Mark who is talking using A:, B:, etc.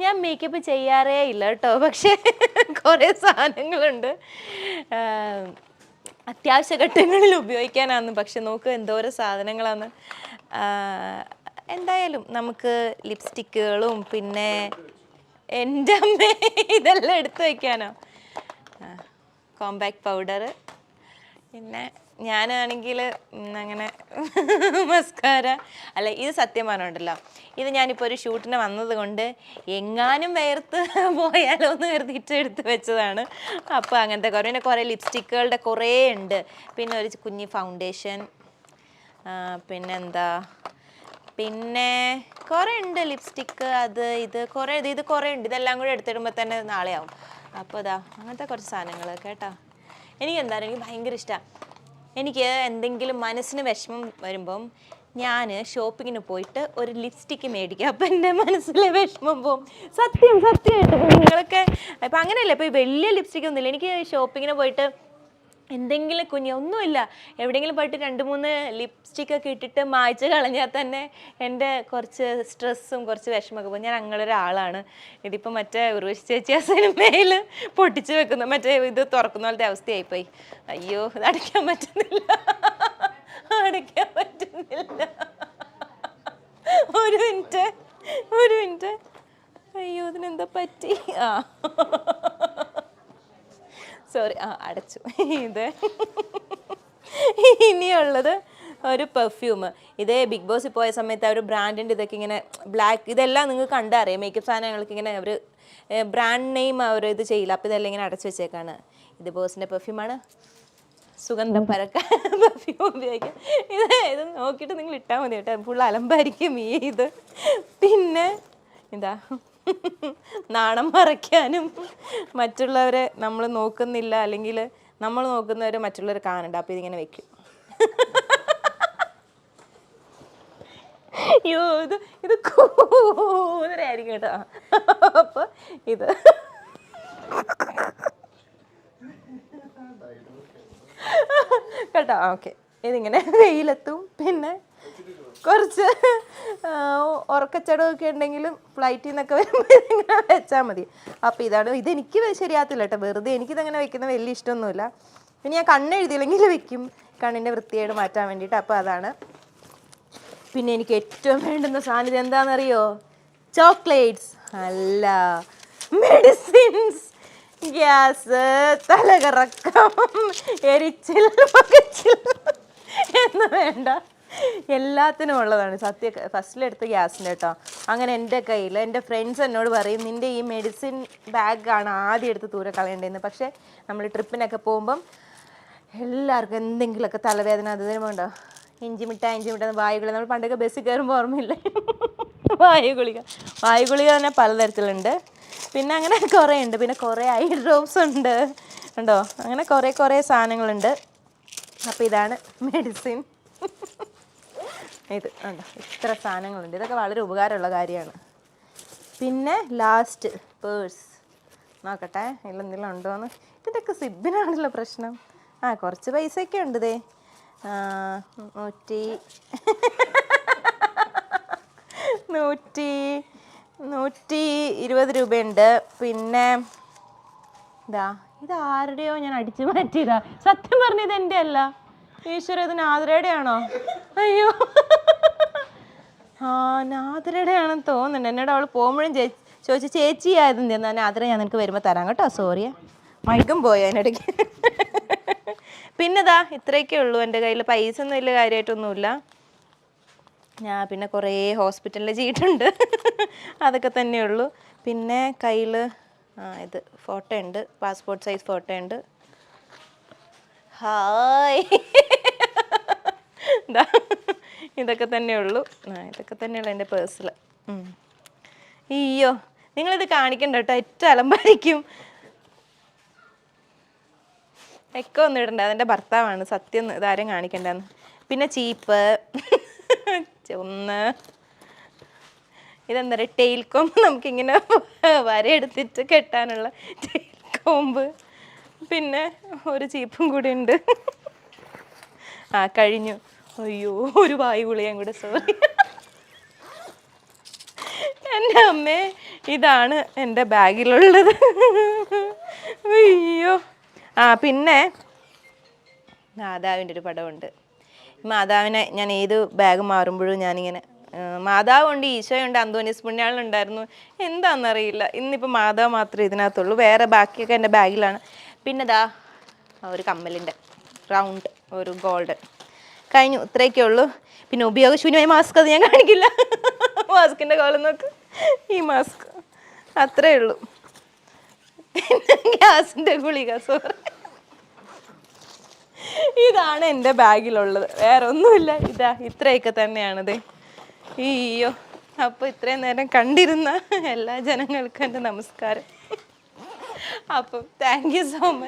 A: ഞാൻ മേക്കപ്പ് ചെയ്യാറേ ഇല്ല കേട്ടോ, പക്ഷേ കുറേ സാധനങ്ങളുണ്ട് അത്യാവശ്യ ഘട്ടങ്ങളിൽ ഉപയോഗിക്കാനാണ്. പക്ഷെ നോക്ക് എന്തോരം സാധനങ്ങളാണ്. എന്തായാലും നമുക്ക് ലിപ്സ്റ്റിക്കുകളും പിന്നെ എൻ്റെ അമ്മ ഇതെല്ലാം എടുത്തു വയ്ക്കാനോ, കോമ്പാക്ട് പൗഡർ, പിന്നെ ഞാനാണെങ്കിൽ അങ്ങനെ മസ്കാര അല്ല, ഇത് സത്യമാനുണ്ടല്ലോ, ഇത് ഞാനിപ്പോൾ ഒരു ഷൂട്ടിന് വന്നത് കൊണ്ട് എങ്ങാനും വേർത്ത് പോയാലോ എന്ന് കരുതിയിട്ട് എടുത്ത് വെച്ചതാണ്. അപ്പോൾ അങ്ങനത്തെ കുറേ, പിന്നെ കുറേ ലിപ്സ്റ്റിക്കുകളുടെ കുറേ ഉണ്ട്. പിന്നെ ഒരു കുഞ്ഞി ഫൗണ്ടേഷൻ, പിന്നെന്താ, പിന്നെ കുറേ ഉണ്ട് ലിപ്സ്റ്റിക്ക്, അത് ഇത് കുറേ കുറേ ഉണ്ട്. ഇതെല്ലാം കൂടെ എടുത്തിടുമ്പോൾ തന്നെ നാളെയാവും. അപ്പോൾ അതാ അങ്ങനത്തെ കുറച്ച് സാധനങ്ങൾ കേട്ടോ. എനിക്ക് ഭയങ്കര ഇഷ്ടമാണ്. എനിക്ക് എന്തെങ്കിലും മനസ്സിന് വിഷമം വരുമ്പം ഞാൻ ഷോപ്പിങ്ങിന് പോയിട്ട് ഒരു ലിപ്സ്റ്റിക്ക് മേടിക്കും. അപ്പം എൻ്റെ മനസ്സിലെ വിഷമം പോവും. സത്യമായിട്ട് നിങ്ങളൊക്കെ ഇപ്പം അങ്ങനെയല്ല, ഇപ്പോൾ വലിയ ലിപ്സ്റ്റിക്ക് ഒന്നുമില്ല. എനിക്ക് ഷോപ്പിങ്ങിന് പോയിട്ട് എന്തെങ്കിലും ഒന്നുമില്ല, എവിടെയെങ്കിലും പോയിട്ട് 2-3 ലിപ്സ്റ്റിക്കൊക്കെ ഇട്ടിട്ട് മായ്ച്ച് കളഞ്ഞാൽ തന്നെ എൻ്റെ കുറച്ച് സ്ട്രെസ്സും കുറച്ച് വിഷമമൊക്കെ പോകും. ഞാൻ അങ്ങനെ ഒരാളാണ്. ഇതിപ്പോൾ മറ്റേ ഉർവശി ചേച്ചി ആ സിനിമയിൽ പൊട്ടിച്ച് വെക്കുന്ന മറ്റേ ഇത് തുറക്കുന്ന പോലത്തെ അവസ്ഥയായിപ്പോയി. അയ്യോ, ഇത് അടയ്ക്കാൻ പറ്റുന്നില്ല. ഒരു മിനിറ്റ്. അയ്യോ, ഇതിനെന്താ പറ്റി? സോറി, അടച്ചു. ഇത് ഇനിയുള്ളത് ഒരു പെർഫ്യൂം. ഇത് ബിഗ് ബോസിൽ പോയ സമയത്ത് അവർ ബ്രാൻഡിൻ്റെ ഇതൊക്കെ ഇങ്ങനെ ബ്ലാക്ക്, ഇതെല്ലാം നിങ്ങൾക്ക് കണ്ടറിയാം. മേക്കപ്പ് സാധനങ്ങൾക്ക് ഇങ്ങനെ അവർ ബ്രാൻഡ് നെയിം അവർ ഇത് ചെയ്യില്ല. അപ്പോൾ ഇതെല്ലാം ഇങ്ങനെ അടച്ചു വെച്ചേക്കാണ്. ഇത് ബോസിൻ്റെ പെർഫ്യൂമാണ്. സുഗന്ധം പരക്കാൻ പെർഫ്യൂം ഉപയോഗിക്കാം. ഇത് നോക്കിയിട്ട് നിങ്ങൾ ഇട്ടാൽ മതി കേട്ടോ, ഫുൾ അലമ്പായിരിക്കും ഇത്. പിന്നെ ഇതാ നാണം മറയ്ക്കാനും, മറ്റുള്ളവരെ നമ്മൾ നോക്കുന്നില്ല അല്ലെങ്കിൽ നമ്മൾ നോക്കുന്നവരെ മറ്റുള്ളവർ കാണണ്ട, അപ്പോൾ ഇതിങ്ങനെ വെക്കും. അയ്യോ, ഇത് കൂതരായിരിക്കും കേട്ടോ. അപ്പോൾ ഇത് കേട്ടോ. ഓക്കെ, ഇതിങ്ങനെ വെയിലെത്തും. പിന്നെ കുറച്ച് ഉറക്കച്ചടമൊക്കെ ഉണ്ടെങ്കിലും ഫ്ലൈറ്റിൽ നിന്നൊക്കെ വരുമ്പോൾ ഇതിങ്ങനെ വെച്ചാൽ മതി. അപ്പോൾ ഇതാണ്. ഇതെനിക്ക് ശരിയാകത്തില്ല കേട്ടോ, വെറുതെ എനിക്കിതങ്ങനെ വെക്കുന്നത് വലിയ ഇഷ്ടമൊന്നുമില്ല. പിന്നെ ഞാൻ കണ്ണെഴുതിയില്ലെങ്കിൽ വെക്കും, കണ്ണിൻ്റെ വൃത്തിയേട് മാറ്റാൻ വേണ്ടിയിട്ട്. അപ്പോൾ അതാണ്. പിന്നെ എനിക്ക് ഏറ്റവും വേണ്ടുന്ന സാധനം ഇത് എന്താണെന്നറിയോ? ചോക്ലേറ്റ്സ് അല്ല, മെഡിസിൻസ്. ഗ്യാസ്, തലകറക്കം, എരിച്ചിൽ, പകച്ചിൽ എന്ന് വേണ്ട, എല്ലാത്തിനും ഉള്ളതാണ്. ഫസ്റ്റിലെടുത്ത് ഗ്യാസിൻ്റെ കേട്ടോ. അങ്ങനെ എൻ്റെ കയ്യിൽ എൻ്റെ ഫ്രണ്ട്സ് എന്നോട് പറയും, നിൻ്റെ ഈ മെഡിസിൻ ബാഗാണ് ആദ്യം എടുത്ത് ദൂരെ കളയേണ്ടതെന്ന്. പക്ഷേ നമ്മൾ ട്രിപ്പിനൊക്കെ പോകുമ്പം എല്ലാവർക്കും എന്തെങ്കിലുമൊക്കെ തലവേദന അത് വേണ്ട, ഇഞ്ചി മിഠായി വായുഗുളിക. നമ്മൾ പണ്ടൊക്കെ ബസ്സിൽ കയറുമ്പോൾ ഓർമ്മയില്ലേ, വായുഗുളിക തന്നെ പലതരത്തിലുണ്ട്. പിന്നെ അങ്ങനെ കുറേ ഉണ്ട്. പിന്നെ കുറേ ഐ ഡ്രോപ്സ് ഉണ്ട് ഉണ്ടോ, അങ്ങനെ കുറേ സാധനങ്ങളുണ്ട്. അപ്പോൾ ഇതാണ് മെഡിസിൻ. ഇത് ഉണ്ടോ, ഇത്ര സാധനങ്ങളുണ്ട്. ഇതൊക്കെ വളരെ ഉപകാരമുള്ള കാര്യമാണ്. പിന്നെ ലാസ്റ്റ് പേഴ്സ് നോക്കട്ടെ, ഇതിലെന്തെങ്കിലും ഉണ്ടോയെന്ന്. ഇതൊക്കെ സിബിനാണല്ലോ പ്രശ്നം. കുറച്ച് പൈസയൊക്കെ ഉണ്ട്. ദേ 120 രൂപയുണ്ട്. പിന്നെ ഇത് ആരുടെയോ ഞാൻ അടിച്ചു മാറ്റിയതാ. സത്യം പറഞ്ഞത് എൻ്റെ അല്ല. ഈശ്വര, ഇത് നാദ്രയുടെ ആണോ? അയ്യോ, നാദ്രയുടെ ആണെന്ന് തോന്നുന്നുണ്ട്. എന്നോട് അവൾ പോകുമ്പോഴും ചോദിച്ചു, ചേച്ചി ആയതെന്ത് എന്നാ? നാദ്ര ഞാൻ നിനക്ക് വരുമ്പോൾ തരാം കേട്ടോ. സോറിയാ, മൈക്കും പോയോ അതിനിടയ്ക്ക്. പിന്നെ ഇത്രയൊക്കെ ഉള്ളൂ എൻ്റെ കയ്യിൽ. പൈസ ഒന്നും വലിയ കാര്യമായിട്ടൊന്നുമില്ല. പിന്നെ കുറേ ഹോസ്പിറ്റലിൽ ചീട്ടുണ്ട്, അതൊക്കെ തന്നെയുള്ളൂ. പിന്നെ കയ്യിൽ ഇത് ഫോട്ടോ ഉണ്ട്, പാസ്പോർട്ട് സൈസ് ഫോട്ടോ ഉണ്ട്. ഹായ്, ഇതൊക്കെ തന്നെയുള്ളൂ. ഇതൊക്കെ തന്നെയുള്ളൂ എൻ്റെ പേഴ്സിൽ. അയ്യോ, നിങ്ങളിത് കാണിക്കണ്ട കേട്ടോ, ഏറ്റവും അലമ്പായിരിക്കും. ഒക്കെ ഒന്നും ഇടണ്ട, അതെൻ്റെ ഭർത്താവാണ്. സത്യം, ഇതാരും കാണിക്കണ്ടെന്ന്. പിന്നെ ചീപ്പ് ഇതെന്താ പറയുക, ടെയിൽ കോമ്പ്. നമുക്കിങ്ങനെ വരയെടുത്തിട്ട് കെട്ടാനുള്ള ടെയിൽ കോമ്പ്. പിന്നെ ഒരു ചീപ്പും കൂടി ഉണ്ട്. കഴിഞ്ഞു. അയ്യോ, ഒരു വായു ഗുളികയും കൂടെ. സോറി, എൻ്റെ അമ്മേ, ഇതാണ് എൻ്റെ ബാഗിലുള്ളത്. അയ്യോ. പിന്നെ മാതാവിൻ്റെ ഒരു പടമുണ്ട്. മാതാവിനെ ഞാൻ ഏത് ബാഗ് മാറുമ്പോഴും ഞാനിങ്ങനെ, മാതാവുണ്ട്, ഈശോയുണ്ട്, അന്തോണീസ് പുണ്യാളനുണ്ടായിരുന്നു, എന്താണെന്നറിയില്ല. ഇന്നിപ്പോൾ മാതാവ് മാത്രമേ ഇതിനകത്തുള്ളൂ, വേറെ ബാക്കിയൊക്കെ എൻ്റെ ബാഗിലാണ്. പിന്നെ ദാ ഒരു കമ്മലിൻ്റെ റൗണ്ട്, ഒരു ഗോൾഡൻ. കഴിഞ്ഞു, ഇത്രയൊക്കെ ഉള്ളൂ. പിന്നെ ഉപയോഗശൂന്യമായ മാസ്ക്, അത് ഞാൻ കാണിക്കില്ല. മാസ്കിൻ്റെ കോലം നോക്ക്, ഈ മാസ്ക്, അത്രേ ഉള്ളൂ. ഗ്യാസിൻ്റെ ഗുളിക, സോറി. ഇതാണ് എൻ്റെ ബാഗിലുള്ളത്, വേറെ ഒന്നുമില്ല. ഇത്രയൊക്കെ തന്നെയാണത്. അയ്യോ. അപ്പോൾ ഇത്രയും നേരം കണ്ടിരുന്ന എല്ലാ ജനങ്ങൾക്കും എൻ്റെ നമസ്കാരം. അപ്പം താങ്ക് യു സോ മച്ച്.